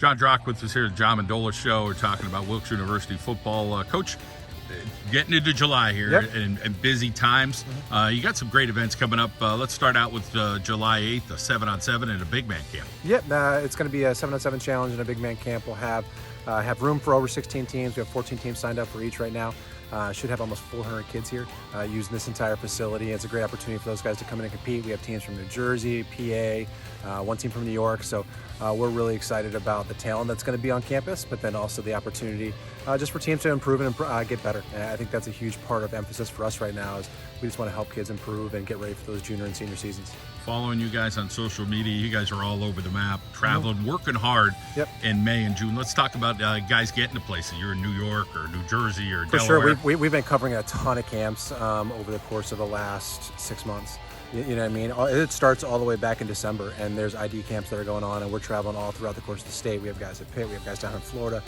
John Drach with us here at the John Mendola Show. We're talking about Wilkes University football. Coach, getting into July here. Yep. and busy times. You got some great events coming up. Let's start out with July 8th, a 7-on-7 and a big man camp. Yep, it's going to be a 7-on-7 challenge and a big man camp. We'll have room for over 16 teams. We have 14 teams signed up for each right now. Should have almost 400 kids here using this entire facility. It's a great opportunity for those guys to come in and compete. We have teams from New Jersey, PA, one team from New York. So we're really excited about the talent that's going to be on campus, but then also the opportunity just for teams to improve and get better. And I think that's a huge part of emphasis for us right now is we just want to help kids improve and get ready for those junior and senior seasons. Following you guys on social media, you guys are all over the map, traveling, working hard in May and June. Let's talk about guys getting to places. You're in New York or New Jersey or Delaware. For sure, we've been covering a ton of camps over the course of the last 6 months. You know what I mean? It starts all the way back in December, and there's ID camps that are going on, and we're traveling all throughout the course of the state. We have guys at Pitt, we have guys down in Florida,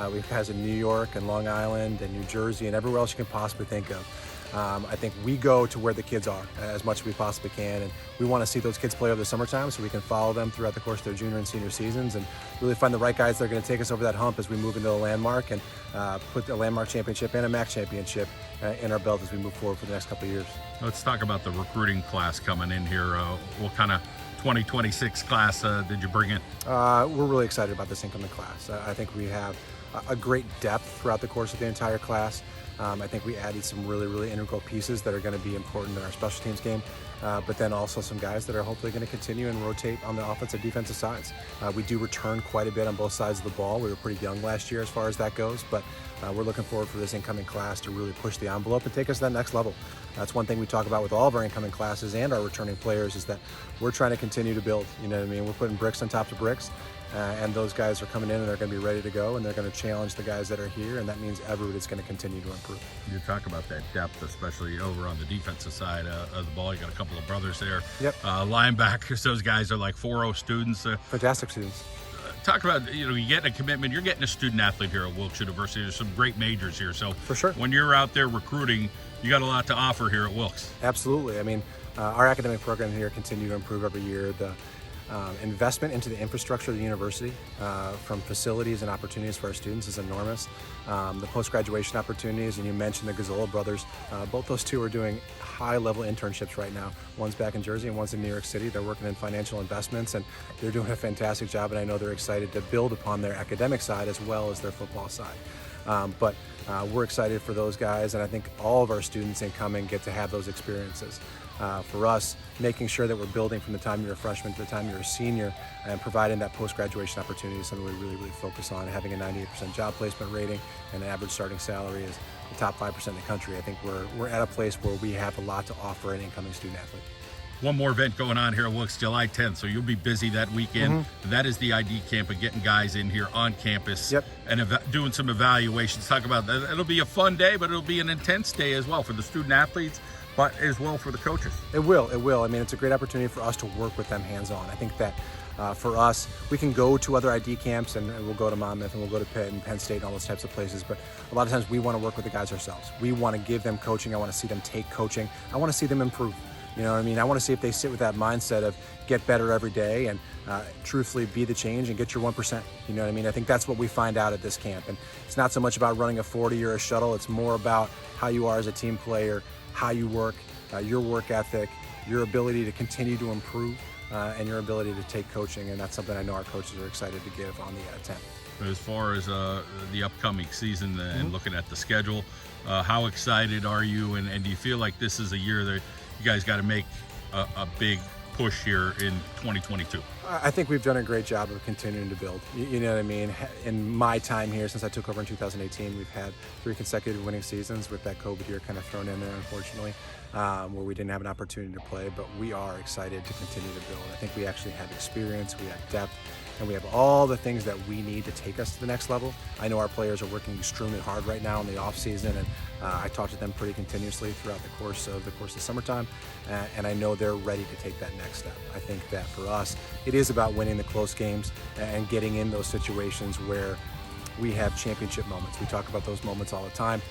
we have guys in New York and Long Island and New Jersey and everywhere else you can possibly think of. I think we go to where the kids are as much as we possibly can, and we want to see those kids play over the summertime so we can follow them throughout the course of their junior and senior seasons and really find the right guys that are going to take us over that hump as we move into the landmark and put the landmark championship and a MAC championship in our belt as we move forward for the next couple of years. Let's talk about the recruiting class coming in here. What kind of 2026 class did you bring in? We're really excited about this incoming class. I think we have a great depth throughout the course of the entire class. I think we added some really integral pieces that are going to be important in our special teams game, but then also some guys that are hopefully going to continue and rotate on the offensive defensive sides. We do return quite a bit on both sides of the ball. We were pretty young last year as far as that goes, but we're looking forward for this incoming class to really push the envelope and take us to that next level. That's one thing we talk about with all of our incoming classes and our returning players is that we're trying to continue to build. You know what I mean? We're putting bricks on top of bricks. And those guys are coming in and they're going to be ready to go and they're going to challenge the guys that are here, and that means Everett is going to continue to improve. You talk about that depth, especially over on the defensive side of the ball. You got a couple of brothers there. Yep. Linebackers, those guys are like 4.0 students. Fantastic students. Talk about, you get a commitment. You're getting a student athlete here at Wilkes University. There's some great majors here. So for sure, when you're out there recruiting, you got a lot to offer here at Wilkes. Absolutely. I mean, our academic program here continue to improve every year. The investment into the infrastructure of the university, from facilities and opportunities for our students, is enormous. The post-graduation opportunities, and you mentioned the Gazzola brothers, both those two are doing high-level internships right now. One's back in Jersey and one's in New York City. They're working in financial investments, and they're doing a fantastic job, and I know they're excited to build upon their academic side as well as their football side. But we're excited for those guys, and I think all of our students incoming get to have those experiences. For us, making sure that we're building from the time you're a freshman to the time you're a senior and providing that post-graduation opportunity is something we really focus on. Having a 98% job placement rating and an average starting salary is the top 5% in the country. I think we're at a place where we have a lot to offer an incoming student athlete. One more event going on here at Wilkes, July 10th, so you'll be busy that weekend. That is the ID camp and getting guys in here on campus and doing some evaluations. Talk about that. It'll be a fun day, but it'll be an intense day as well for the student athletes, but as well for the coaches. It will. I mean, it's a great opportunity for us to work with them hands-on. I think that for us, we can go to other ID camps and we'll go to Monmouth and we'll go to Pitt and Penn State and all those types of places, but a lot of times we want to work with the guys ourselves. We want to give them coaching. I want to see them take coaching. I want to see them improve. You know what I mean? I want to see if they sit with that mindset of get better every day and truthfully be the change and get your 1%. You know what I mean? I think that's what we find out at this camp. And it's not so much about running a 40 or a shuttle. It's more about how you are as a team player, how you work, your work ethic, your ability to continue to improve, and your ability to take coaching. And that's something I know our coaches are excited to give on the 10th. As far as the upcoming season and looking at the schedule, how excited are you? And do you feel like this is a year that you guys got to make a big push here in 2022? I think we've done a great job of continuing to build. You know what I mean? In my time here, since I took over in 2018, we've had 3 consecutive winning seasons with that COVID year kind of thrown in there, unfortunately, where we didn't have an opportunity to play, but we are excited to continue to build. I think we actually have experience, we have depth, and we have all the things that we need to take us to the next level. I know our players are working extremely hard right now in the off season, and I talk to them pretty continuously throughout the course of summertime, and I know they're ready to take that next step. I think that for us, it is about winning the close games and getting in those situations where we have championship moments. We talk about those moments all the time.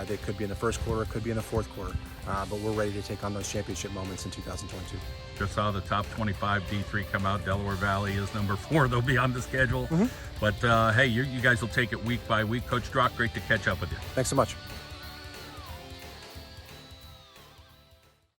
They could be in the first quarter, it could be in the fourth quarter, but we're ready to take on those championship moments in 2022. Just saw the top 25 D3 come out. Delaware Valley is number 4. They'll be on the schedule. But hey, you guys will take it week by week. Coach Drach, great to catch up with you. Thanks so much.